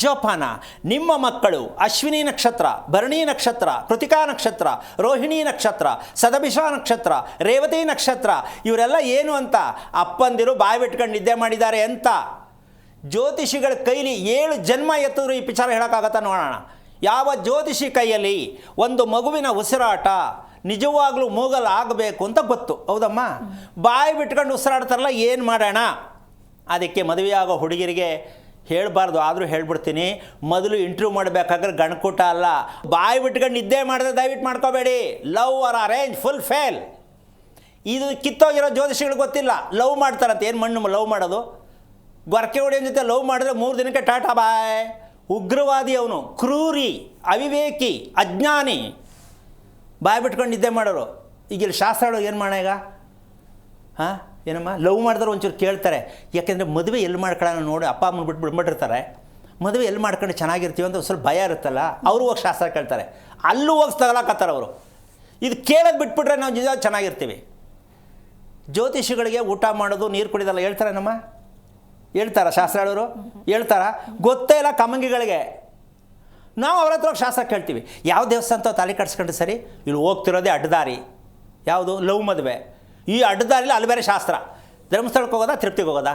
ಜೋಪಾನ. ನಿಮ್ಮ ಮಕ್ಕಳು ಅಶ್ವಿನಿ ನಕ್ಷತ್ರ, ಭರಣಿ ನಕ್ಷತ್ರ, ಕೃತಿಕಾ ನಕ್ಷತ್ರ, ರೋಹಿಣಿ ನಕ್ಷತ್ರ, ಸದಭಿಷ ನಕ್ಷತ್ರ, ರೇವತಿ ನಕ್ಷತ್ರ, ಇವರೆಲ್ಲ ಏನು ಅಂತ ಅಪ್ಪಂದಿರು ಬಾಯಿ ಬಿಟ್ಕೊಂಡು ನಿದ್ದೆ ಮಾಡಿದ್ದಾರೆ ಅಂತ ಜ್ಯೋತಿಷಿಗಳ ಕೈಲಿ 7 ಜನ್ಮ ಎತ್ತಿದ್ರು ಈ ವಿಚಾರ ಹೇಳೋಕ್ಕಾಗತ್ತಾ ನೋಡೋಣ. ಯಾವ ಜ್ಯೋತಿಷಿ ಕೈಯಲ್ಲಿ ಒಂದು ಮಗುವಿನ ಉಸಿರಾಟ ನಿಜವಾಗ್ಲೂ ಮೂಗಲಾಗಬೇಕು ಅಂತ ಗೊತ್ತು, ಹೌದಮ್ಮ? ಬಾಯಿ ಬಿಟ್ಕೊಂಡು ಉಸಿರಾಡ್ತಾರಲ್ಲ, ಏನು ಮಾಡೋಣ? ಅದಕ್ಕೆ ಮದುವೆಯಾಗೋ ಹುಡುಗಿರಿಗೆ ಹೇಳಬಾರ್ದು, ಆದರೂ ಹೇಳ್ಬಿಡ್ತೀನಿ. ಮೊದಲು ಇಂಟರ್ವ್ಯೂ ಮಾಡಬೇಕಾದ್ರೆ ಗಣಕೂಟ ಅಲ್ಲ, ಬಾಯಿ ಬಿಟ್ಕೊಂಡು ನಿದ್ದೆ ಮಾಡಿದ್ರೆ ದಯವಿಟ್ಟು ಮಾಡ್ಕೋಬೇಡಿ. Love or arrange full fail. ಇದು ಕಿತ್ತೋಗಿರೋ ಜ್ಯೋತಿಷಿಗಳು ಗೊತ್ತಿಲ್ಲ, ಲವ್ ಮಾಡ್ತಾರಂತೆ. ಏನು ಮಣ್ಣು ಲವ್ ಮಾಡೋದು? ಗೊರಕೆ ಹೊಡೆಯೋನ ಜೊತೆ ಲವ್ ಮಾಡಿದ್ರೆ 3 ದಿನಕ್ಕೆ ಟಾಟಾ ಬಾಯ್. ಉಗ್ರವಾದಿ ಅವನು, ಕ್ರೂರಿ, ಅವಿವೇಕಿ, ಅಜ್ಞಾನಿ, ಬಾಯಿ ಬಿಟ್ಕೊಂಡು ನಿದ್ದೆ ಮಾಡೋರು. ಈಗ ಇಲ್ಲಿ ಶಾಸ್ತ್ರಗಳು ಏನು ಮಾಡೋಣ ಈಗ? ಹಾಂ, ಏನಮ್ಮ ಲವ್ ಮಾಡಿದ್ರೆ ಒಂಚೂರು ಕೇಳ್ತಾರೆ. ಯಾಕೆಂದರೆ ಮದುವೆ ಎಲ್ಲಿ ಮಾಡ್ಕೊಳ್ಳೋಣ ನೋಡಿ, ಅಪ್ಪ ಅಮ್ಮನ ಬಿಟ್ಬಿಟ್ಟಿರ್ತಾರೆ. ಮದುವೆ ಎಲ್ಲಿ ಮಾಡ್ಕೊಂಡು ಚೆನ್ನಾಗಿರ್ತೀವಿ ಅಂತ ಸ್ವಲ್ಪ ಭಯ ಇರುತ್ತಲ್ಲ, ಅವರು ಹೋಗಿ ಶಾಸ್ತ್ರ ಕೇಳ್ತಾರೆ. ಅಲ್ಲೂ ಹೋಗಿ ತಗೊಳಕತ್ತಾರೆ ಅವರು. ಇದು ಕೇಳೋದು ಬಿಟ್ಬಿಟ್ರೆ ನಾವು ನಿಜ ಚೆನ್ನಾಗಿರ್ತೀವಿ. ಜ್ಯೋತಿಷಿಗಳಿಗೆ ಊಟ ಮಾಡೋದು, ನೀರು ಕುಡಿಯೋದಲ್ಲ ಹೇಳ್ತಾರೆ ನಮ್ಮ, ಹೇಳ್ತಾರ ಶಾಸ್ತ್ರ ಹೇಳೋರು? ಹೇಳ್ತಾರ? ಗೊತ್ತೇ ಇಲ್ಲ ಕಮ್ಮಂಗಿಗಳಿಗೆ. ನಾವು ಅವ್ರ ಹತ್ರ ಶಾಸ್ತ್ರ ಕೇಳ್ತೀವಿ. ಯಾವ ದೇವಸ್ಥಾನ ತಾಲಿ ಕಟ್ಸ್ಕೊಂಡ್ರೆ ಸರಿ? ಇಲ್ಲಿ ಹೋಗ್ತಿರೋದೇ ಅಡ್ಡದಾರಿ. ಯಾವುದು? ಲವ್ ಮದುವೆ. ಈ ಅಡ್ಡದಾರಿಲಿ ಅಲ್ಲಿ ಬೇರೆ ಶಾಸ್ತ್ರ. ಧರ್ಮಸ್ಥಳಕ್ಕೆ ಹೋಗೋದಾ, ತಿರುಪತಿಗೆ ಹೋಗೋದಾ?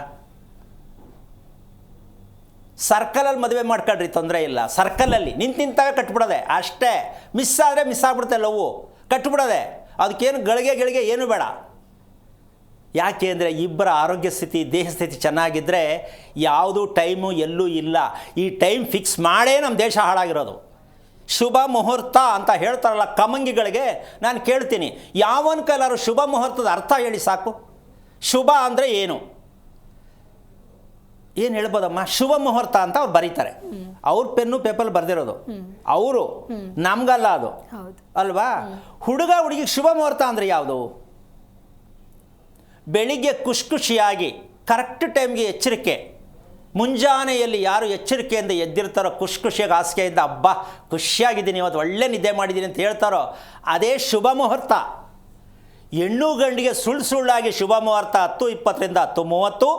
ಸರ್ಕಲಲ್ಲಿ ಮದುವೆ ಮಾಡ್ಕೊಳ್ರಿ, ತೊಂದರೆ ಇಲ್ಲ. ಸರ್ಕಲಲ್ಲಿ ನಿಂತಾವೆ ಕಟ್ಬಿಡೋದೆ ಅಷ್ಟೇ. ಮಿಸ್ ಆದರೆ ಮಿಸ್ ಆಗ್ಬಿಡುತ್ತೆ ಲವ್ವು, ಕಟ್ಬಿಡೋದೆ. ಅದಕ್ಕೇನು ಗಳಿಗೆ ಏನೂ ಬೇಡ. ಯಾಕೆ ಅಂದರೆ ಇಬ್ಬರ ಆರೋಗ್ಯ ಸ್ಥಿತಿ, ದೇಹ ಸ್ಥಿತಿ ಚೆನ್ನಾಗಿದ್ದರೆ ಯಾವುದೂ ಟೈಮು ಎಲ್ಲೂ ಇಲ್ಲ. ಈ ಟೈಮ್ ಫಿಕ್ಸ್ ಮಾಡೇ ನಮ್ಮ ದೇಶ ಹಾಳಾಗಿರೋದು. ಶುಭ ಮುಹೂರ್ತ ಅಂತ ಹೇಳ್ತಾರಲ್ಲ ಕಮಂಗಿಗಳಿಗೆ, ನಾನು ಕೇಳ್ತೀನಿ, ಯಾವನ ಕೈಲಾರು ಶುಭ ಮುಹೂರ್ತದ ಅರ್ಥ ಹೇಳಿ ಸಾಕು. ಶುಭ ಅಂದರೆ ಏನು ಹೇಳ್ಬೋದಮ್ಮ? ಶುಭ ಮುಹೂರ್ತ ಅಂತ ಅವ್ರು ಬರೀತಾರೆ. ಅವ್ರ ಪೆನ್ನು ಪೇಪರ್ ಬರೆದಿರೋದು ಅವರು, ನಮಗಲ್ಲ ಅದು, ಅಲ್ವಾ? ಹುಡುಗ ಹುಡುಗಿಗೆ ಶುಭ ಮುಹೂರ್ತ ಅಂದರೆ ಯಾವುದು? ಬೆಳಿಗ್ಗೆ ಖುಷಿಯಾಗಿ ಕರೆಕ್ಟ್ ಟೈಮ್ಗೆ ಎಚ್ಚರಿಕೆ. ಮುಂಜಾನೆಯಲ್ಲಿ ಯಾರು ಎಚ್ಚರಿಕೆಯಿಂದ ಎದ್ದಿರ್ತಾರೋ, ಖುಷಿಯಾಗಿ ಹಾಸಿಗೆಯಿಂದ ಹಬ್ಬ ಖುಷಿಯಾಗಿದ್ದೀನಿ, ಇವತ್ತು ಒಳ್ಳೆ ನಿದ್ದೆ ಮಾಡಿದ್ದೀನಿ ಅಂತ ಹೇಳ್ತಾರೋ ಅದೇ ಶುಭ ಮುಹೂರ್ತ. ಹೆಣ್ಣು ಗಂಡಿಗೆ ಸುಳ್ಳಾಗಿ ಶುಭ ಮುಹೂರ್ತ 10:20ರಿಂದ 10:30,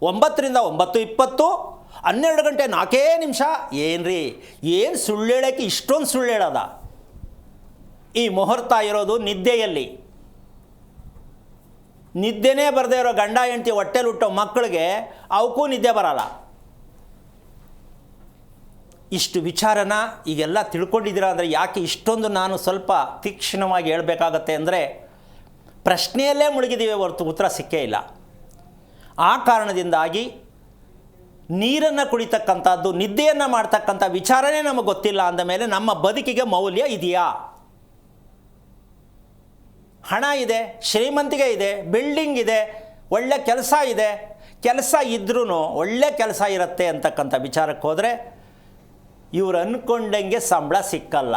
9ರಿಂದ 9:20, 12 ಗಂಟೆ 4 ನಿಮಿಷ. ಏನ್ರಿ, ಏನು ಸುಳ್ಳು ಹೇಳೋಕ್ಕೆ ಇಷ್ಟೊಂದು ಸುಳ್ಳು ಹೇಳೋದ? ಈ ಮುಹೂರ್ತ ಇರೋದು ನಿದ್ದೆಯಲ್ಲಿ. ನಿದ್ದೆನೇ ಬರದೇ ಇರೋ ಗಂಡ ಹೆಂಡತಿ ಹೊಟ್ಟೆಲಿ ಹುಟ್ಟೋ ಮಕ್ಕಳಿಗೆ ಅವಕ್ಕೂ ನಿದ್ದೆ ಬರಲ್ಲ. ಇಷ್ಟು ವಿಚಾರನ ಈಗೆಲ್ಲ ತಿಳ್ಕೊಂಡಿದ್ದೀರಾ ಅಂದರೆ ಯಾಕೆ ಇಷ್ಟೊಂದು ನಾನು ಸ್ವಲ್ಪ ತೀಕ್ಷ್ಣವಾಗಿ ಹೇಳಬೇಕಾಗತ್ತೆ ಅಂದರೆ, ಪ್ರಶ್ನೆಯಲ್ಲೇ ಮುಳುಗಿದ್ದೀವಿ ಹೊರತು ಉತ್ತರ ಸಿಕ್ಕೇ ಇಲ್ಲ. ಆ ಕಾರಣದಿಂದಾಗಿ ನೀರನ್ನು ಕುಡಿತಕ್ಕಂಥದ್ದು, ನಿದ್ದೆಯನ್ನು ಮಾಡ್ತಕ್ಕಂಥ ವಿಚಾರನೇ ನಮಗೆ ಗೊತ್ತಿಲ್ಲ ಅಂದಮೇಲೆ ನಮ್ಮ ಬದುಕಿಗೆ ಮೌಲ್ಯ ಇದೆಯಾ? ಹಣ ಇದೆ, ಶ್ರೀಮಂತಿಗೆ ಇದೆ, ಬಿಲ್ಡಿಂಗ್ ಇದೆ, ಒಳ್ಳೆ ಕೆಲಸ ಇದೆ. ಕೆಲಸ ಇದ್ರೂ ಒಳ್ಳೆ ಕೆಲಸ ಇರುತ್ತೆ ಅಂತಕ್ಕಂಥ ವಿಚಾರಕ್ಕೆ ಹೋದರೆ ಇವ್ರು ಅಂದ್ಕೊಂಡಂಗೆ ಸಂಬಳ ಸಿಕ್ಕಲ್ಲ.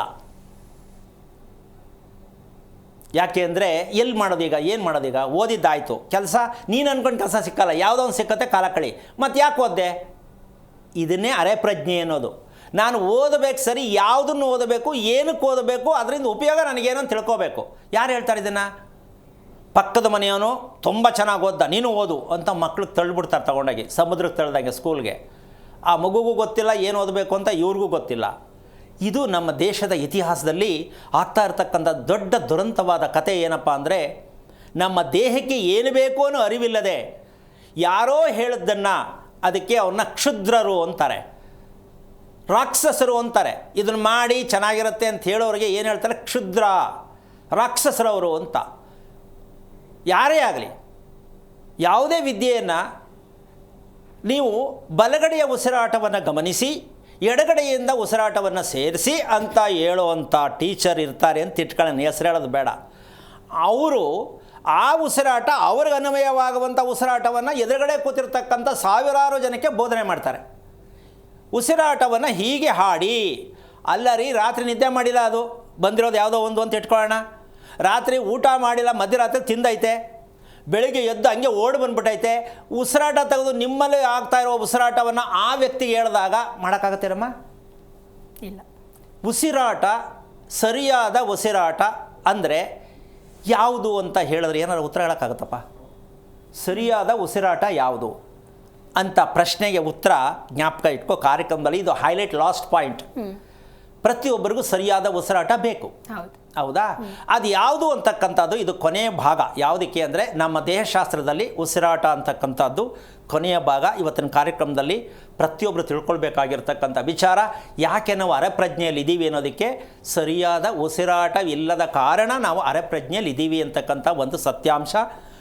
ಯಾಕೆ ಅಂದರೆ ಎಲ್ಲಿ ಮಾಡೋದೀಗ, ಏನು ಮಾಡೋದೀಗ? ಓದಿದ್ದಾಯಿತು, ಕೆಲಸ ನೀನು ಅಂದ್ಕೊಂಡು ಕೆಲಸ ಸಿಕ್ಕಲ್ಲ, ಯಾವುದೋ ಒಂದು ಸಿಕ್ಕತ್ತೆ, ಕಾಲ ಕಳಿ. ಮತ್ತು ಯಾಕೆ ಓದಿದೆ? ಇದನ್ನೇ ಅರೆಪ್ರಜ್ಞೆ ಅನ್ನೋದು. ನಾನು ಓದಬೇಕು ಸರಿ, ಯಾವುದನ್ನು ಓದಬೇಕು, ಏನಕ್ಕೆ ಓದಬೇಕು, ಅದರಿಂದ ಉಪಯೋಗ ನನಗೇನು ಅಂತ ತಿಳ್ಕೋಬೇಕು. ಯಾರು ಹೇಳ್ತಾರೆ ಇದನ್ನು? ಪಕ್ಕದ ಮನೆಯವನು ತುಂಬ ಚೆನ್ನಾಗಿ ಓದ್ದ, ನೀನು ಓದು ಅಂತ ಮಕ್ಳಿಗೆ ತಳ್ಳಿಬಿಡ್ತಾರೆ ತಗೊಂಡೋಗಿ, ಸಮುದ್ರಕ್ಕೆ ತಳ್ದಂಗೆ ಸ್ಕೂಲ್ಗೆ. ಆ ಮಗುಗೂ ಗೊತ್ತಿಲ್ಲ ಏನು ಓದಬೇಕು ಅಂತ, ಇವ್ರಿಗೂ ಗೊತ್ತಿಲ್ಲ. ಇದು ನಮ್ಮ ದೇಶದ ಇತಿಹಾಸದಲ್ಲಿ ಆಗ್ತಾ ಇರತಕ್ಕಂಥ ದೊಡ್ಡ ದುರಂತವಾದ ಕತೆ. ಏನಪ್ಪ ಅಂದರೆ, ನಮ್ಮ ದೇಹಕ್ಕೆ ಏನು ಬೇಕು ಅನ್ನೋ ಅರಿವಿಲ್ಲದೆ ಯಾರೋ ಹೇಳಿದ್ದನ್ನು ಅದಕ್ಕೆ ಅವ್ರನ್ನ ಕ್ಷುದ್ರರು ಅಂತಾರೆ, ರಾಕ್ಷಸರು ಅಂತಾರೆ. ಇದನ್ನು ಮಾಡಿ ಚೆನ್ನಾಗಿರುತ್ತೆ ಅಂತ ಹೇಳೋರಿಗೆ ಏನು ಹೇಳ್ತಾರೆ? ಕ್ಷುದ್ರ, ರಾಕ್ಷಸರವರು ಅಂತ. ಯಾರೇ ಆಗಲಿ, ಯಾವುದೇ ವಿದ್ಯೆಯನ್ನು ನೀವು ಬಲಗಡೆಯ ಉಸಿರಾಟವನ್ನು ಗಮನಿಸಿ ಎಡಗಡೆಯಿಂದ ಉಸಿರಾಟವನ್ನು ಸೇರಿಸಿ ಅಂತ ಹೇಳುವಂಥ ಟೀಚರ್ ಇರ್ತಾರೆ ಅಂತ ಇಟ್ಕೊಳ್ಳೋಣ, ಹೆಸರು ಹೇಳೋದು ಬೇಡ. ಅವರು ಆ ಉಸಿರಾಟ, ಅವ್ರಿಗೆ ಅನ್ವಯವಾಗುವಂಥ ಉಸಿರಾಟವನ್ನು ಎದುರುಗಡೆ ಕೂತಿರ್ತಕ್ಕಂಥ ಸಾವಿರಾರು ಜನಕ್ಕೆ ಬೋಧನೆ ಮಾಡ್ತಾರೆ. ಉಸಿರಾಟವನ್ನು ಹೀಗೆ ಹಾಡಿ, ಅಲ್ಲ ರೀ ರಾತ್ರಿ ನಿದ್ದೆ ಮಾಡಿಲ್ಲ, ಅದು ಬಂದಿರೋದು ಯಾವುದೋ ಒಂದು ಅಂತ ಇಟ್ಕೊಳ್ಳೋಣ. ರಾತ್ರಿ ಊಟ ಮಾಡಿಲ್ಲ, ಮಧ್ಯರಾತ್ರಿ ತಿಂದೈತೆ, ಬೆಳಿಗ್ಗೆ ಎದ್ದು ಹಂಗೆ ಓಡಿ ಬಂದ್ಬಿಟ್ಟೈತೆ. ಉಸಿರಾಟ ತೆಗೆದು ನಿಮ್ಮಲ್ಲಿ ಆಗ್ತಾ ಇರೋ ಉಸಿರಾಟವನ್ನು ಆ ವ್ಯಕ್ತಿಗೆ ಹೇಳಿದಾಗ ಮಾಡೋಕ್ಕಾಗತ್ತೇನಮ್ಮ? ಇಲ್ಲ. ಉಸಿರಾಟ, ಸರಿಯಾದ ಉಸಿರಾಟ ಅಂದರೆ ಯಾವುದು ಅಂತ ಹೇಳಿದ್ರೆ ಏನಾದ್ರು ಉತ್ತರ ಹೇಳೋಕ್ಕಾಗತ್ತಪ್ಪ? ಸರಿಯಾದ ಉಸಿರಾಟ ಯಾವುದು? ಅಂತ ಪ್ರಶ್ನೆಗೆ ಉತ್ತರ ಜ್ಞಾಪಕ ಇಟ್ಕೋ. ಕಾರ್ಯಕ್ರಮದಲ್ಲಿ ಇದು ಹೈಲೈಟ್ ಲಾಸ್ಟ್ ಪಾಯಿಂಟ್. ಪ್ರತಿಯೊಬ್ಬರಿಗೂ ಸರಿಯಾದ ಉಸಿರಾಟ ಬೇಕು, ಹೌದಾ? ಅದು ಯಾವುದು ಅಂತಕ್ಕಂಥದ್ದು ಇದು ಕೊನೆಯ ಭಾಗ. ಯಾವುದಕ್ಕೆ ಅಂದರೆ ನಮ್ಮ ದೇಹಶಾಸ್ತ್ರದಲ್ಲಿ ಉಸಿರಾಟ ಅಂತಕ್ಕಂಥದ್ದು ಕೊನೆಯ ಭಾಗ. ಇವತ್ತಿನ ಕಾರ್ಯಕ್ರಮದಲ್ಲಿ ಪ್ರತಿಯೊಬ್ಬರು ತಿಳ್ಕೊಳ್ಬೇಕಾಗಿರ್ತಕ್ಕಂಥ ವಿಚಾರ, ಯಾಕೆ ನಾವು ಅರೆಪ್ರಜ್ಞೆಯಲ್ಲಿ ಇದ್ದೀವಿ ಅನ್ನೋದಕ್ಕೆ ಸರಿಯಾದ ಉಸಿರಾಟವಿಲ್ಲದ ಕಾರಣ ನಾವು ಅರೆಪ್ರಜ್ಞೆಯಲ್ಲಿ ಇದ್ದೀವಿ ಅಂತಕ್ಕಂಥ ಒಂದು ಸತ್ಯಾಂಶ